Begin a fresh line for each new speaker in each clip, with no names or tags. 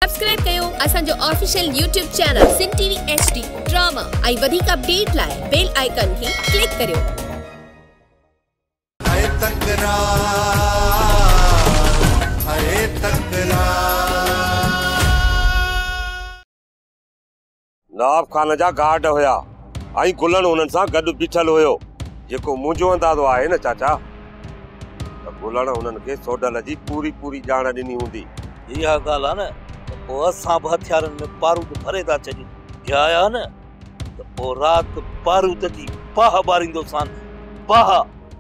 Subscribe कयो असांजो official YouTube channel सिन टीवी HD ड्रामा आई वधिक अपडेट लाए बेल आइकन खे क्लिक करियो।
नवाब खान जा गार्ड हुया आई गुलन उन्हनि सां गॾु बीठल हुयो जेको मुंहिंजो अंदाज़ो आहे न चाचा त गुलन उन्हनि खे सोडल जी पूरी ॼाण ॾिनी हूंदी।
इहा ॻाल्हि आहे न त पोइ असां बि हथियारनि में बारूद भरे था छॾियूं आया न त पोइ राति बारूद जी बाह ॿारींदोसान बाह।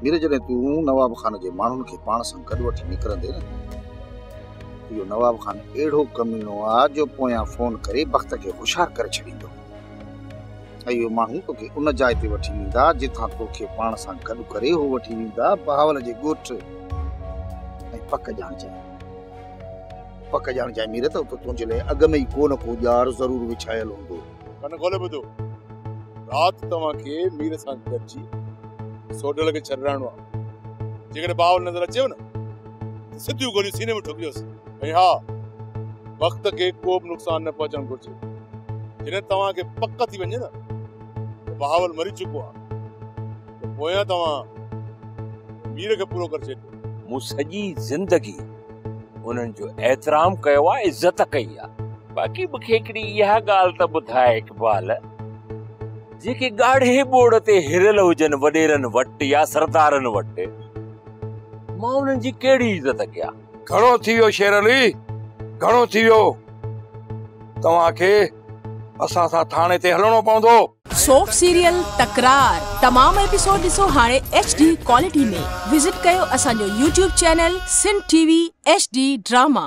मीर जॾहिं तूं नवाब खान जे माण्हुनि खे पाण सां गॾु वठी निकिरंदे न इहो नवाब खान अहिड़ो कमीनो आहे जो पोयां फोन करे वक़्त खे होशियार करे छॾींदो ऐं इहो माण्हू तोखे उन जाइ ते वठी वेंदा जिथां तोखे पाण सां गॾु करे हो वठी वेंदा बहावल जे ॻोठ ऐं पक ॼाण जाए मीर त तुंहिंजे लाइ अॻ में ई को न को ॼार ज़रूर विछायल हूंदो।
कन खोले ॿुधो राति तव्हांखे मीर सां गॾिजी सोडल खे छॾाइणो आहे। जेकॾहिं बावल नज़र अचेव न सिधियूं गोलियूं सीने में ठोकियोसि ऐं हा वक़्त खे को बि नुक़सान न पहुचणु घुरिजे। जॾहिं तव्हांखे पक थी वञे न बहावल मरी चुको आहे त पोयां तव्हां मीर खे पूरो करे छॾियो।
मूं सॼी ज़िंदगी उन्हनि जो एहतराम कयो आहे, इज़त कई आहे। बाक़ी मूंखे हिकिड़ी इहा ॻाल्हि त ॿुधाए इक़बाल, जेके ॻाढ़े ॿोड़ ते हिरियल हुजनि वॾेरनि वटि या सरदारनि वटि, मां उन्हनि जी कहिड़ी इज़त कयां?
घणो थी वियो शेर अली, घणो थी वियो। तव्हांखे असां सां थाणे ते हलणो पवंदो।
सोप सीरियल तकरार तमाम एपिसोड ॾिसो हाणे HD क्वालिटी में। विजिट कयो असांजो YouTube चैनल सिन टीवी HD ड्रामा।